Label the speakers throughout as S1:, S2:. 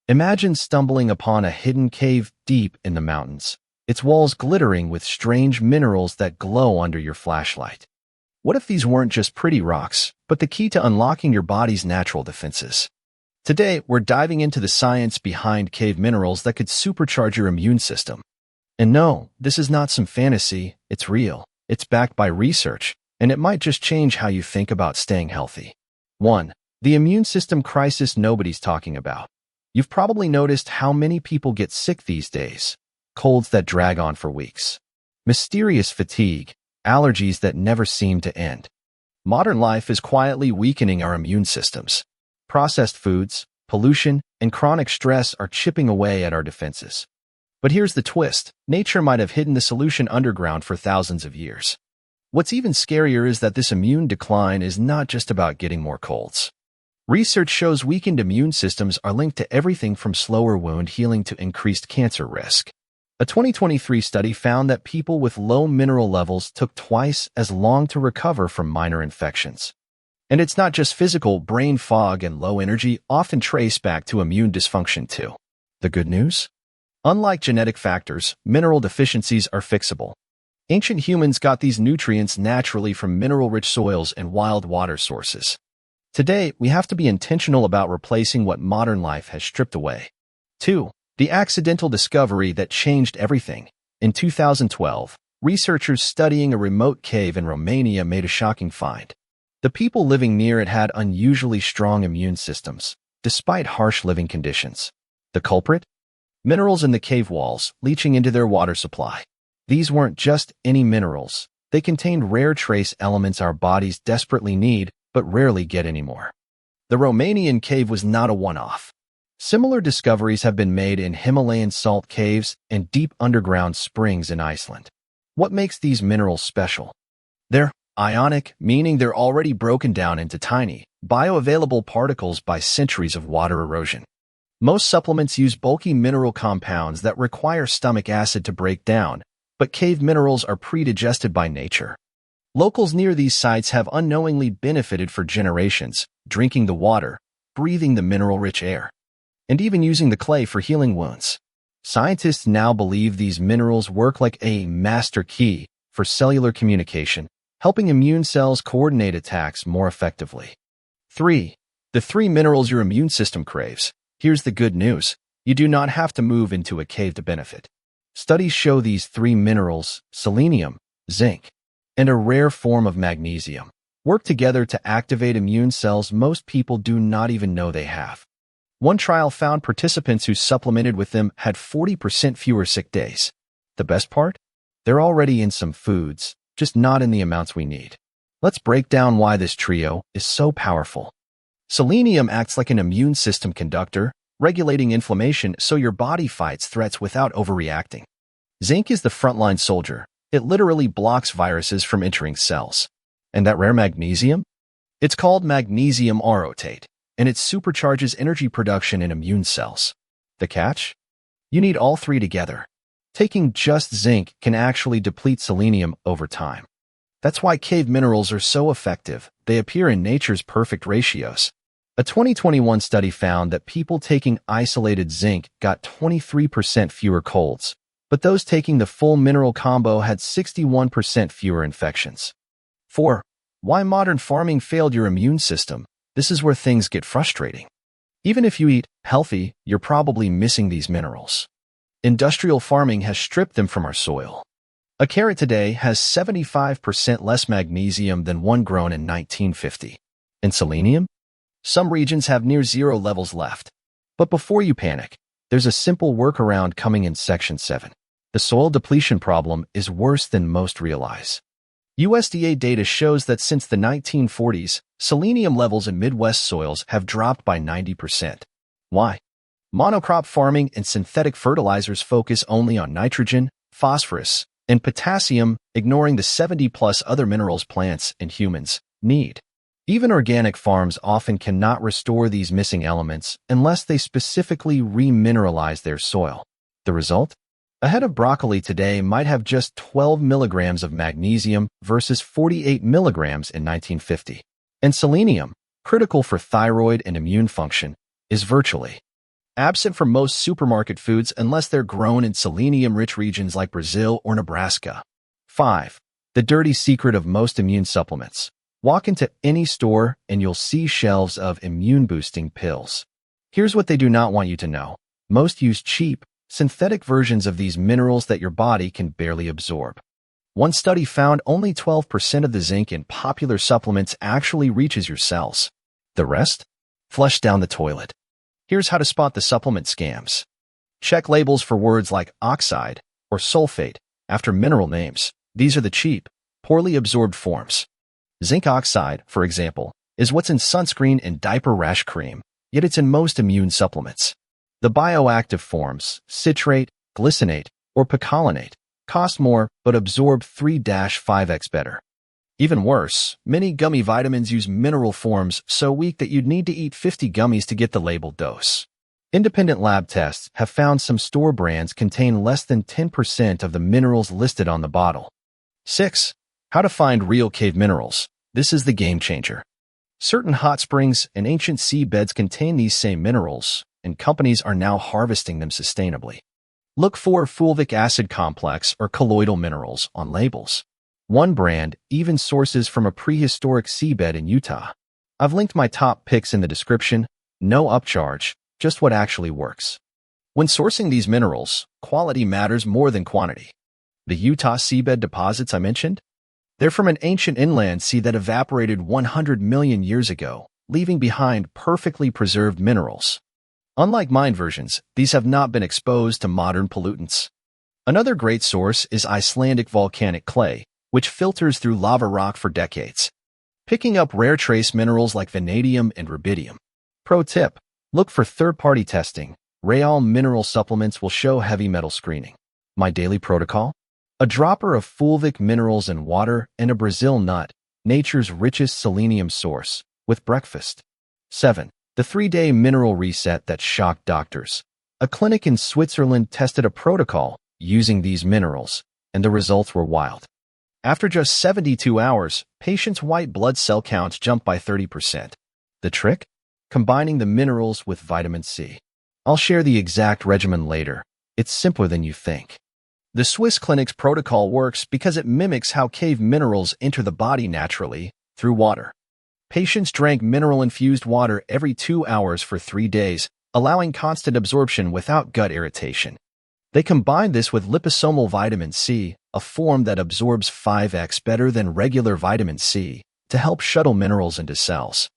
S1: Imagine stumbling upon a hidden cave deep in the mountains, its walls glittering with strange minerals that glow under your flashlight. What if these weren't just pretty rocks, but the key to unlocking your body's natural defenses? Today, we're diving into the science behind cave minerals that could supercharge your immune system. And no, this is not some fantasy, it's real. It's backed by research, and it might just change how you think about staying healthy. 1. The immune system crisis nobody's talking about. You've probably noticed how many people get sick these days. Colds that drag on for weeks. Mysterious fatigue. Allergies that never seem to end. Modern life is quietly weakening our immune systems. Processed foods, pollution, and chronic stress are chipping away at our defenses. But here's the twist. Nature might have hidden the solution underground for thousands of years. What's even scarier is that this immune decline is not just about getting more colds. Research shows weakened immune systems are linked to everything from slower wound healing to increased cancer risk. A 2023 study found that people with low mineral levels took twice as long to recover from minor infections. And it's not just physical. Brain fog and low energy often trace back to immune dysfunction too. The good news? Unlike genetic factors, mineral deficiencies are fixable. Ancient humans got these nutrients naturally from mineral-rich soils and wild water sources. Today, we have to be intentional about replacing what modern life has stripped away. 2. The accidental discovery that changed everything. In 2012, researchers studying a remote cave in Romania made a shocking find. The people living near it had unusually strong immune systems, despite harsh living conditions. The culprit? Minerals in the cave walls, leaching into their water supply. These weren't just any minerals. They contained rare trace elements our bodies desperately need, but rarely get anymore. The Romanian cave was not a one-off. Similar discoveries have been made in Himalayan salt caves and deep underground springs in Iceland. What makes these minerals special? They're ionic, meaning they're already broken down into tiny, bioavailable particles by centuries of water erosion. Most supplements use bulky mineral compounds that require stomach acid to break down, but cave minerals are pre-digested by nature. Locals near these sites have unknowingly benefited for generations, drinking the water, breathing the mineral-rich air, and even using the clay for healing wounds. Scientists now believe these minerals work like a master key for cellular communication, helping immune cells coordinate attacks more effectively. 3. The 3 minerals your immune system craves. Here's the good news. You do not have to move into a cave to benefit. Studies show these 3 minerals, selenium, zinc, and a rare form of magnesium, work together to activate immune cells most people do not even know they have. One trial found participants who supplemented with them had 40% fewer sick days. The best part? They're already in some foods, just not in the amounts we need. Let's break down why this trio is so powerful. Selenium acts like an immune system conductor, regulating inflammation so your body fights threats without overreacting. Zinc is the frontline soldier. It literally blocks viruses from entering cells. And that rare magnesium? It's called magnesium orotate, and it supercharges energy production in immune cells. The catch? You need all 3 together. Taking just zinc can actually deplete selenium over time. That's why cave minerals are so effective. They appear in nature's perfect ratios. A 2021 study found that people taking isolated zinc got 23% fewer colds, but those taking the full mineral combo had 61% fewer infections. 4. Why modern farming failed your immune system. This is where things get frustrating. Even if you eat healthy, you're probably missing these minerals. Industrial farming has stripped them from our soil. A carrot today has 75% less magnesium than one grown in 1950. And selenium? Some regions have near 0 levels left. But before you panic, there's a simple workaround coming in Section 7. The soil depletion problem is worse than most realize. USDA data shows that since the 1940s, selenium levels in Midwest soils have dropped by 90%. Why? Monocrop farming and synthetic fertilizers focus only on nitrogen, phosphorus, and potassium, ignoring the 70+ other minerals plants and humans need. Even organic farms often cannot restore these missing elements unless they specifically remineralize their soil. The result? A head of broccoli today might have just 12 milligrams of magnesium versus 48 milligrams in 1950. And selenium, critical for thyroid and immune function, is virtually absent from most supermarket foods unless they're grown in selenium-rich regions like Brazil or Nebraska. 5. The dirty secret of most immune supplements. Walk into any store and you'll see shelves of immune-boosting pills. Here's what they do not want you to know. Most use cheap, synthetic versions of these minerals that your body can barely absorb. One study found only 12% of the zinc in popular supplements actually reaches your cells. The rest? Flush down the toilet. Here's how to spot the supplement scams. Check labels for words like oxide or sulfate after mineral names. These are the cheap, poorly absorbed forms. Zinc oxide, for example, is what's in sunscreen and diaper rash cream, yet it's in most immune supplements. The bioactive forms, citrate, glycinate, or picolinate, cost more but absorb 3-5x better. Even worse, many gummy vitamins use mineral forms so weak that you'd need to eat 50 gummies to get the labeled dose. Independent lab tests have found some store brands contain less than 10% of the minerals listed on the bottle. 6. How to find real cave minerals. This is the game changer. Certain hot springs and ancient seabeds contain these same minerals, and companies are now harvesting them sustainably. Look for fulvic acid complex or colloidal minerals on labels. One brand even sources from a prehistoric seabed in Utah. I've linked my top picks in the description. No upcharge, just what actually works. When sourcing these minerals, quality matters more than quantity. The Utah seabed deposits I mentioned? They're from an ancient inland sea that evaporated 100 million years ago, leaving behind perfectly preserved minerals. Unlike mine versions, these have not been exposed to modern pollutants. Another great source is Icelandic volcanic clay, which filters through lava rock for decades, picking up rare trace minerals like vanadium and rubidium. Pro tip: look for third-party testing. Real mineral supplements will show heavy metal screening. My daily protocol? A dropper of fulvic minerals in water and a Brazil nut, nature's richest selenium source, with breakfast. 7. The 3-day mineral reset that shocked doctors. A clinic in Switzerland tested a protocol using these minerals, and the results were wild. After just 72 hours, patients' white blood cell counts jumped by 30%. The trick? Combining the minerals with vitamin C. I'll share the exact regimen later. It's simpler than you think. The Swiss clinic's protocol works because it mimics how cave minerals enter the body naturally, through water. Patients drank mineral-infused water every 2 hours for 3 days, allowing constant absorption without gut irritation. They combined this with liposomal vitamin C, a form that absorbs 5x better than regular vitamin C, to help shuttle minerals into cells.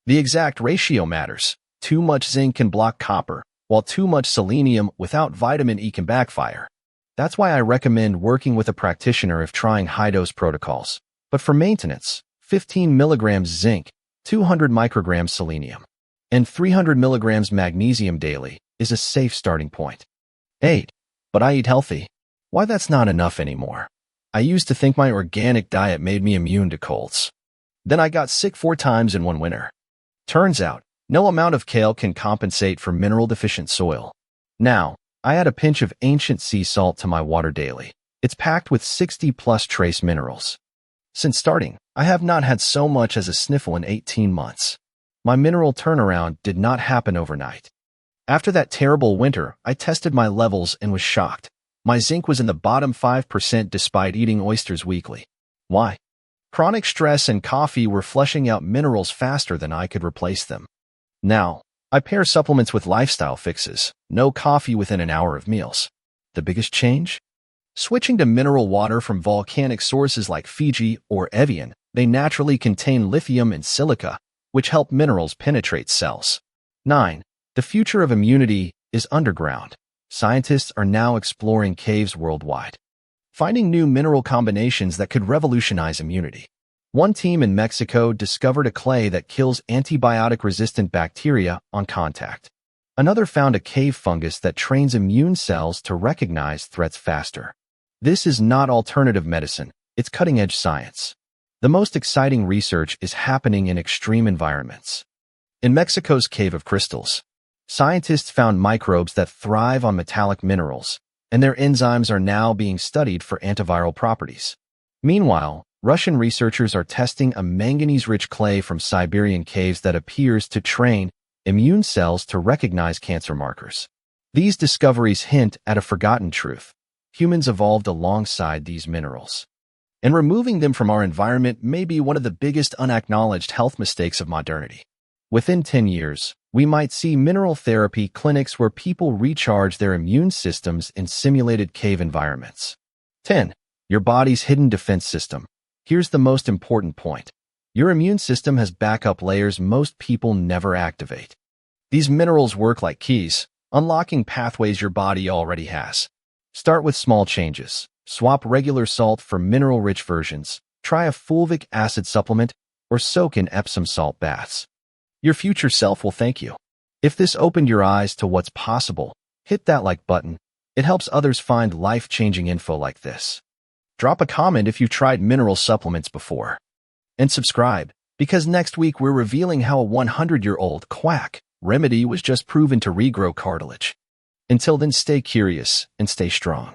S1: The exact ratio matters. Too much zinc can block copper, while too much selenium without vitamin E can backfire. That's why I recommend working with a practitioner if trying high-dose protocols. But for maintenance, 15 milligrams zinc, 200 micrograms selenium, and 300 milligrams magnesium daily is a safe starting point. 8. But I eat healthy. Why that's not enough anymore. I used to think my organic diet made me immune to colds. Then I got sick 4 times in one winter. Turns out, no amount of kale can compensate for mineral-deficient soil. Now, I add a pinch of ancient sea salt to my water daily. It's packed with 60-plus trace minerals. Since starting, I have not had so much as a sniffle in 18 months. My mineral turnaround did not happen overnight. After that terrible winter, I tested my levels and was shocked. My zinc was in the bottom 5% despite eating oysters weekly. Why? Chronic stress and coffee were flushing out minerals faster than I could replace them. Now, I pair supplements with lifestyle fixes. No coffee within an hour of meals. The biggest change? Switching to mineral water from volcanic sources like Fiji or Evian, they naturally contain lithium and silica, which help minerals penetrate cells. 9. The future of immunity is underground. Scientists are now exploring caves worldwide, finding new mineral combinations that could revolutionize immunity. One team in Mexico discovered a clay that kills antibiotic-resistant bacteria on contact. Another found a cave fungus that trains immune cells to recognize threats faster. This is not alternative medicine, it's cutting-edge science. The most exciting research is happening in extreme environments. In Mexico's Cave of Crystals, scientists found microbes that thrive on metallic minerals, and their enzymes are now being studied for antiviral properties. Meanwhile, Russian researchers are testing a manganese-rich clay from Siberian caves that appears to train immune cells to recognize cancer markers. These discoveries hint at a forgotten truth. Humans evolved alongside these minerals, and removing them from our environment may be one of the biggest unacknowledged health mistakes of modernity. Within 10 years, we might see mineral therapy clinics where people recharge their immune systems in simulated cave environments. 10. Your body's hidden defense system. Here's the most important point. Your immune system has backup layers most people never activate. These minerals work like keys, unlocking pathways your body already has. Start with small changes. Swap regular salt for mineral-rich versions. Try a fulvic acid supplement or soak in Epsom salt baths. Your future self will thank you. If this opened your eyes to what's possible, hit that like button. It helps others find life-changing info like this. Drop a comment if you've tried mineral supplements before. And subscribe, because next week we're revealing how a 100-year-old quack remedy was just proven to regrow cartilage. Until then, stay curious and stay strong.